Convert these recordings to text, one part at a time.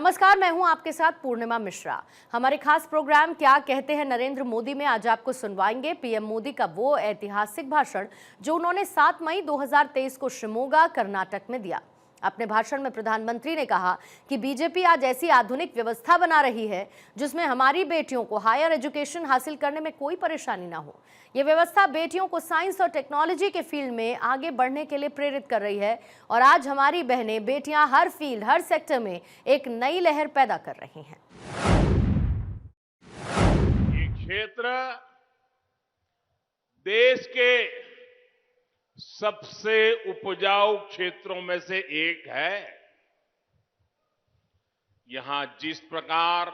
नमस्कार, मैं हूं आपके साथ पूर्णिमा मिश्रा। हमारे खास प्रोग्राम क्या कहते हैं नरेंद्र मोदी में आज आपको सुनवाएंगे पीएम मोदी का वो ऐतिहासिक भाषण जो उन्होंने 7 मई 2023 को शिमोगा, कर्नाटक में दिया। अपने भाषण में प्रधानमंत्री ने कहा कि बीजेपी आज ऐसी आधुनिक व्यवस्था बना रही है जिसमें हमारी बेटियों को हायर एजुकेशन हासिल करने में कोई परेशानी ना हो। ये व्यवस्था बेटियों को साइंस और टेक्नोलॉजी के फील्ड में आगे बढ़ने के लिए प्रेरित कर रही है और आज हमारी बहनें बेटियां हर फील्ड, हर सेक्टर में एक नई लहर पैदा कर रही हैं। ये क्षेत्र देश के सबसे उपजाऊ क्षेत्रों में से एक है। यहां जिस प्रकार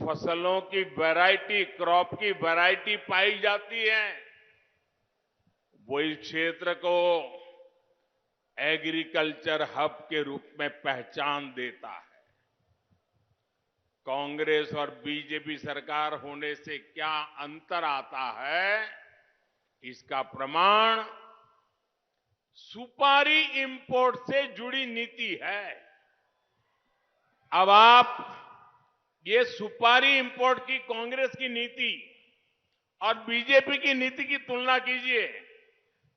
फसलों की वैरायटी, क्रॉप की वैरायटी पाई जाती है, वो इस क्षेत्र को एग्रीकल्चर हब के रूप में पहचान देता है। कांग्रेस और बीजेपी सरकार होने से क्या अंतर आता है, इसका प्रमाण सुपारी इंपोर्ट से जुड़ी नीति है। अब आप ये सुपारी इंपोर्ट की कांग्रेस की नीति और बीजेपी की नीति की तुलना कीजिए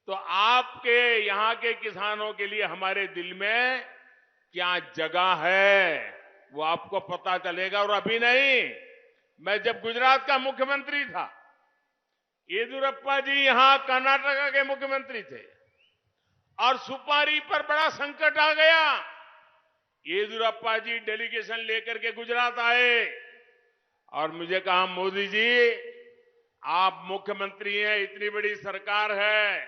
तो आपके यहां के किसानों के लिए हमारे दिल में क्या जगह है वो आपको पता चलेगा। और अभी नहीं, मैं जब गुजरात का मुख्यमंत्री था, येदियुरप्पा जी यहां कर्नाटक के मुख्यमंत्री थे और सुपारी पर बड़ा संकट आ गया। येदियुरप्पा जी डेलीगेशन लेकर के गुजरात आए और मुझे कहा, मोदी जी आप मुख्यमंत्री हैं, इतनी बड़ी सरकार है,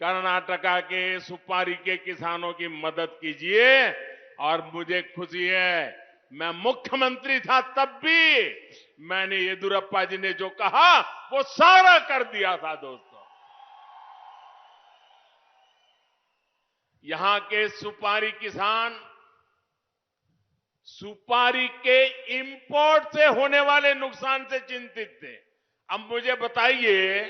कर्नाटका के सुपारी के किसानों की मदद कीजिए। और मुझे खुशी है, मैं मुख्यमंत्री था तब भी मैंने येदियुरप्पा जी ने जो कहा वो सारा कर दिया था। दोस्तों, यहां के सुपारी किसान सुपारी के इंपोर्ट से होने वाले नुकसान से चिंतित थे। अब मुझे बताइए,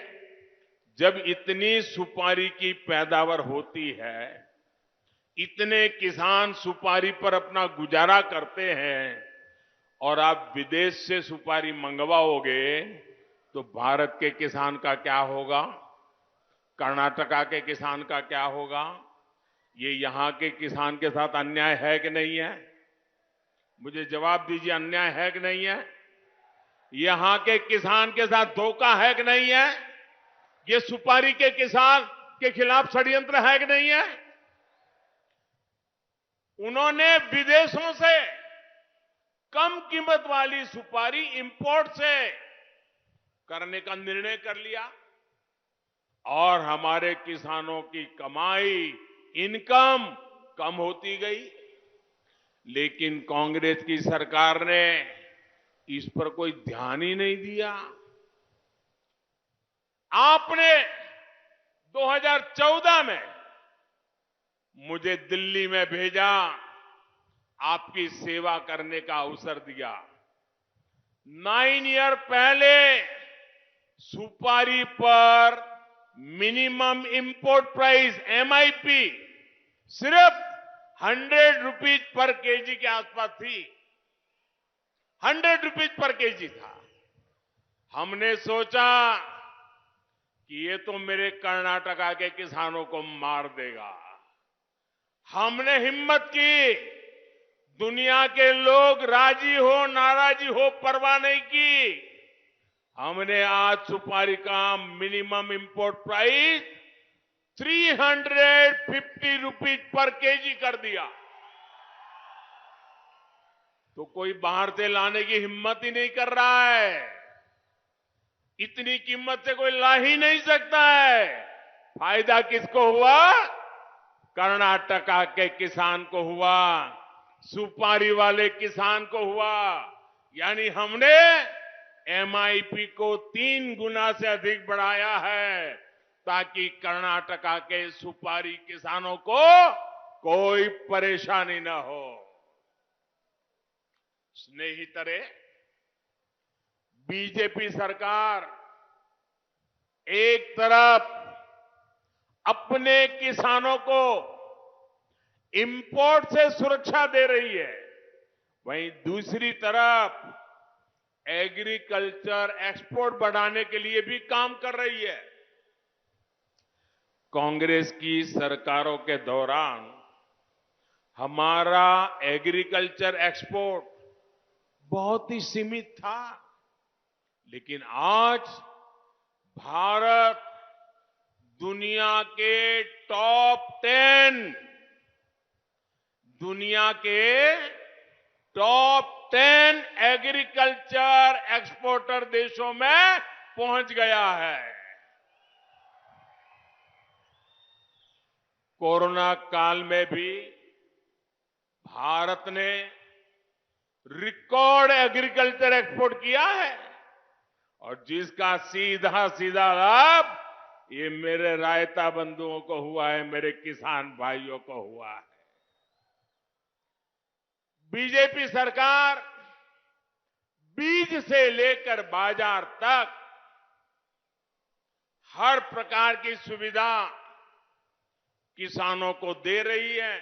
जब इतनी सुपारी की पैदावार होती है, इतने किसान सुपारी पर अपना गुजारा करते हैं और आप विदेश से सुपारी मंगवाओगे तो भारत के किसान का क्या होगा, कर्नाटका के किसान का क्या होगा? ये यहां के किसान के साथ अन्याय है कि नहीं है? मुझे जवाब दीजिए, अन्याय है कि नहीं है? यहां के किसान के साथ धोखा है कि नहीं है? ये सुपारी के किसान के खिलाफ षड्यंत्र है कि नहीं है? उन्होंने विदेशों से कम कीमत वाली सुपारी इंपोर्ट से करने का निर्णय कर लिया और हमारे किसानों की कमाई, इनकम कम होती गई। लेकिन कांग्रेस की सरकार ने इस पर कोई ध्यान ही नहीं दिया। आपने 2014 में मुझे दिल्ली में भेजा, आपकी सेवा करने का अवसर दिया। 9 ईयर पहले सुपारी पर मिनिमम इंपोर्ट प्राइस MIP सिर्फ 100 रुपीज पर केजी के आसपास थी। 100 रुपीज पर केजी था। हमने सोचा कि ये तो मेरे कर्नाटका के किसानों को मार देगा। हमने हिम्मत की, दुनिया के लोग राजी हो नाराजी हो परवाह नहीं की, हमने आज सुपारी का minimum import price 350 rupees per KG कर दिया। तो कोई बाहर से लाने की हिम्मत ही नहीं कर रहा है। इतनी कीमत से कोई ला ही नहीं सकता है। फायदा किसको हुआ? कर्नाटका के किसान को हुआ, सुपारी वाले किसान को हुआ। यानी हमने MIP को 3 गुना से अधिक बढ़ाया है ताकि कर्नाटका के सुपारी किसानों को कोई परेशानी न हो। स्नेहितरे, बीजेपी सरकार एक तरफ अपने किसानों को इंपोर्ट से सुरक्षा दे रही है, वहीं दूसरी तरफ एग्रीकल्चर एक्सपोर्ट बढ़ाने के लिए भी काम कर रही है। कांग्रेस की सरकारों के दौरान हमारा एग्रीकल्चर एक्सपोर्ट बहुत ही सीमित था, लेकिन आज भारत दुनिया के टॉप 10 एग्रीकल्चर एक्सपोर्टर देशों में पहुंच गया है। कोरोना काल में भी भारत ने रिकॉर्ड एग्रीकल्चर एक्सपोर्ट किया है और जिसका सीधा सीधा लाभ ये मेरे रायता बंधुओं को हुआ है, मेरे किसान भाइयों को हुआ है। बीजेपी सरकार बीज से लेकर बाजार तक हर प्रकार की सुविधा किसानों को दे रही है।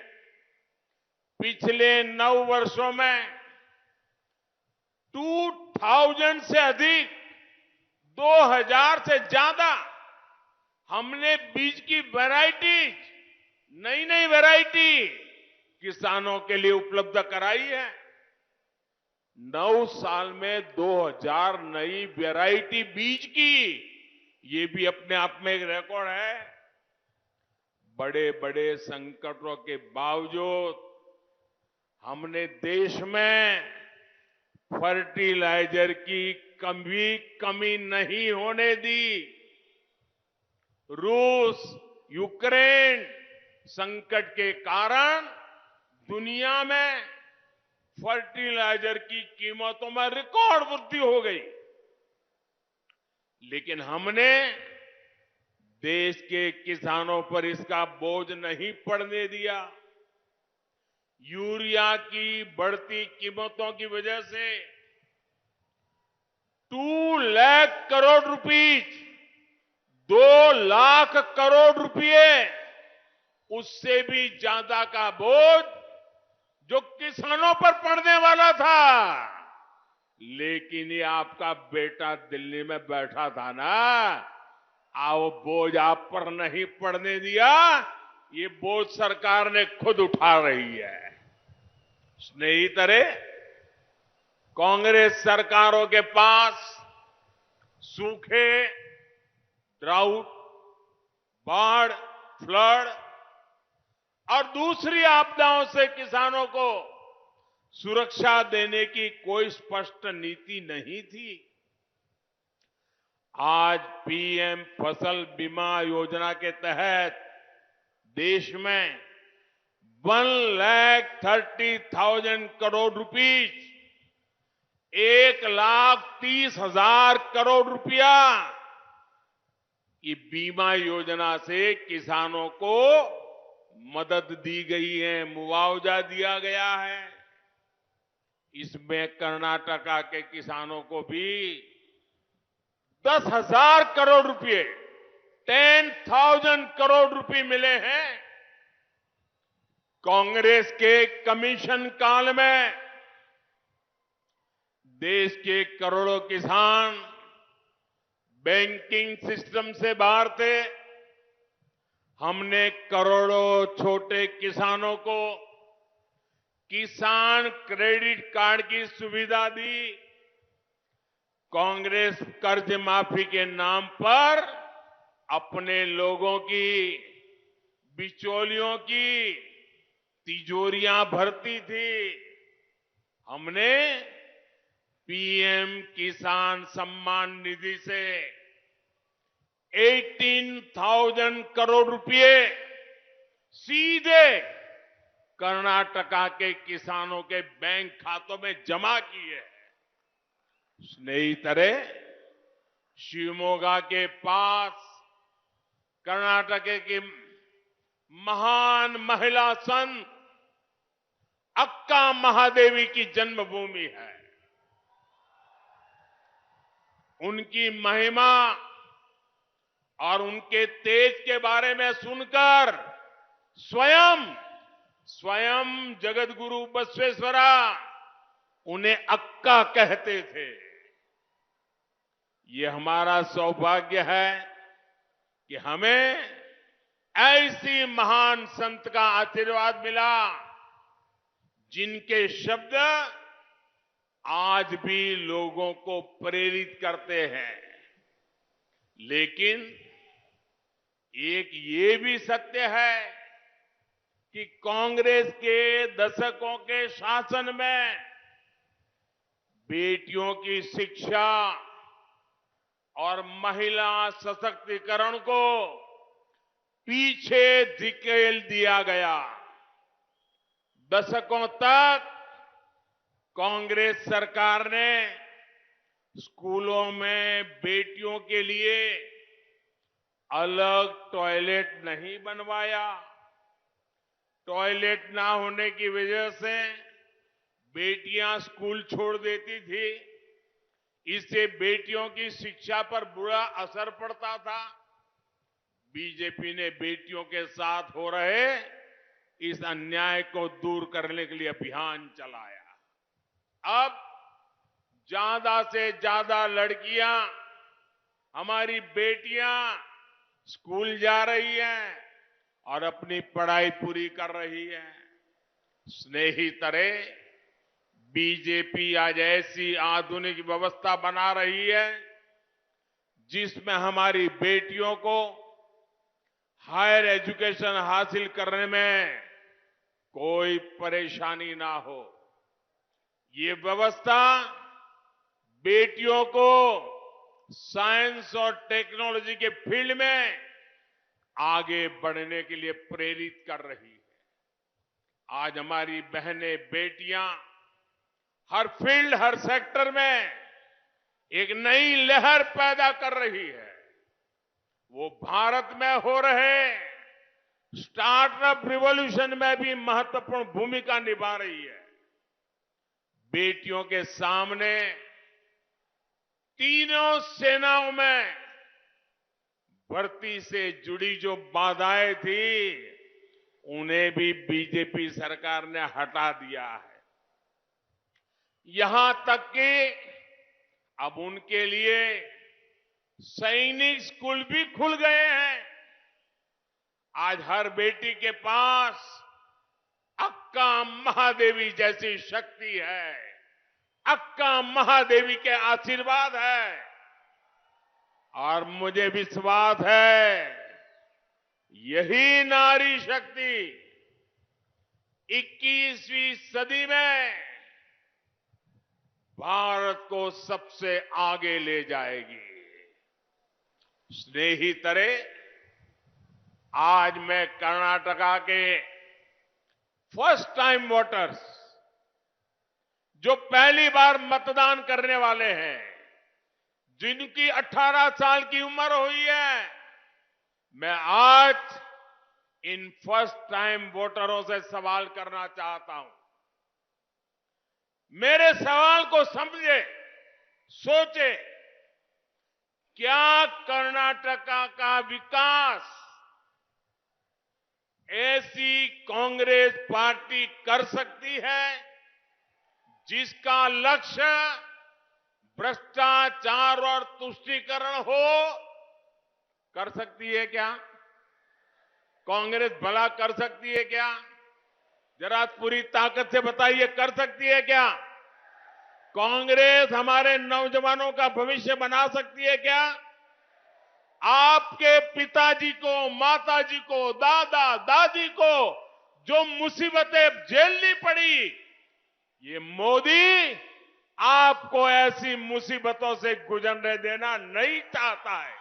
पिछले 9 वर्षों में 2000 से अधिक, 2000 से ज्यादा हमने बीज की वैरायटी, नई वैरायटी किसानों के लिए उपलब्ध कराई है। 9 साल में 2000 नई वैरायटी बीज की, ये भी अपने आप में एक रिकॉर्ड है। बड़े बड़े संकटों के बावजूद हमने देश में फर्टिलाइजर की कमी नहीं होने दी। रूस यूक्रेन संकट के कारण दुनिया में फर्टिलाइजर की कीमतों में रिकॉर्ड वृद्धि हो गई, लेकिन हमने देश के किसानों पर इसका बोझ नहीं पड़ने दिया। यूरिया की बढ़ती कीमतों की वजह से 2 लाख करोड़ रुपीज, 2 लाख करोड़ रुपए, उससे भी ज्यादा का बोझ जो किसानों पर पड़ने वाला था, लेकिन ये आपका बेटा दिल्ली में बैठा था ना, वो बोझ आप पर नहीं पड़ने दिया। ये बोझ सरकार ने खुद उठा रही है। स्नेहितरे, कांग्रेस सरकारों के पास सूखे, ड्राउट, बाढ़, फ्लड और दूसरी आपदाओं से किसानों को सुरक्षा देने की कोई स्पष्ट नीति नहीं थी। आज पीएम फसल बीमा योजना के तहत देश में 1,30,000 करोड़ रुपीज, 1,30,000 करोड़ रुपया, ये बीमा योजना से किसानों को मदद दी गई है, मुआवजा दिया गया है। इसमें कर्नाटका के किसानों को भी 10,000 करोड़ रुपए, 10,000 करोड़ रुपए मिले हैं। कांग्रेस के कमीशन काल में देश के करोड़ों किसान बैंकिंग सिस्टम से बाहर थे। हमने करोड़ों छोटे किसानों को किसान क्रेडिट कार्ड की सुविधा दी। कांग्रेस कर्ज माफी के नाम पर अपने लोगों की, बिचौलियों की तिजोरियां भरती थी। हमने पीएम किसान सम्मान निधि से 18,000 करोड़ रुपए सीधे कर्नाटका के किसानों के बैंक खातों में जमा किए। स्नेहितरे, शिवमोगा के पास कर्नाटक की महान महिला संत अक्का महादेवी की जन्मभूमि है। उनकी महिमा और उनके तेज के बारे में सुनकर स्वयं जगत गुरु बसवेश्वरा उन्हें अक्का कहते थे। ये हमारा सौभाग्य है कि हमें ऐसी महान संत का आशीर्वाद मिला जिनके शब्द आज भी लोगों को प्रेरित करते हैं। लेकिन एक ये भी सत्य है कि कांग्रेस के दशकों के शासन में बेटियों की शिक्षा और महिला सशक्तिकरण को पीछे धकेल दिया गया। दशकों तक कांग्रेस सरकार ने स्कूलों में बेटियों के लिए अलग टॉयलेट नहीं बनवाया। टॉयलेट ना होने की वजह से बेटियां स्कूल छोड़ देती थी। इससे बेटियों की शिक्षा पर बुरा असर पड़ता था। बीजेपी ने बेटियों के साथ हो रहे इस अन्याय को दूर करने के लिए अभियान चलाया। अब ज्यादा से ज्यादा लड़कियां, हमारी बेटियां स्कूल जा रही हैं और अपनी पढ़ाई पूरी कर रही हैं। स्नेहितरे, बीजेपी आज ऐसी आधुनिक व्यवस्था बना रही है जिसमें हमारी बेटियों को हायर एजुकेशन हासिल करने में कोई परेशानी ना हो। ये व्यवस्था बेटियों को साइंस और टेक्नोलॉजी के फील्ड में आगे बढ़ने के लिए प्रेरित कर रही है। आज हमारी बहनें, बेटियां हर फील्ड, हर सेक्टर में एक नई लहर पैदा कर रही है। वो भारत में हो रहे स्टार्टअप रिवॉल्यूशन में भी महत्वपूर्ण भूमिका निभा रही है। बेटियों के सामने तीनों सेनाओं में भर्ती से जुड़ी जो बाधाएं थी, उन्हें भी बीजेपी सरकार ने हटा दिया है। यहां तक कि अब उनके लिए सैनिक स्कूल भी खुल गए हैं। आज हर बेटी के पास अक्का महादेवी जैसी शक्ति है। अक्का महादेवी के आशीर्वाद है और मुझे विश्वास है यही नारी शक्ति 21वीं सदी में भारत को सबसे आगे ले जाएगी। स्नेहितरे, आज मैं कर्नाटका के फर्स्ट टाइम वोटर्स, जो पहली बार मतदान करने वाले हैं, जिनकी 18 साल की उम्र हुई है, मैं आज इन फर्स्ट टाइम वोटरों से सवाल करना चाहता हूं। मेरे सवाल को समझे, सोचे, क्या कर्नाटका का विकास ऐसी कांग्रेस पार्टी कर सकती है जिसका लक्ष्य भ्रष्टाचार और तुष्टीकरण हो? कर सकती है क्या? कांग्रेस भला कर सकती है क्या? जरा पूरी ताकत से बताइए, कर सकती है क्या? कांग्रेस हमारे नौजवानों का भविष्य बना सकती है क्या? आपके पिताजी को, माताजी को, दादा दादी को जो मुसीबतें झेलनी पड़ी, ये मोदी आपको ऐसी मुसीबतों से गुजरने देना नहीं चाहता है।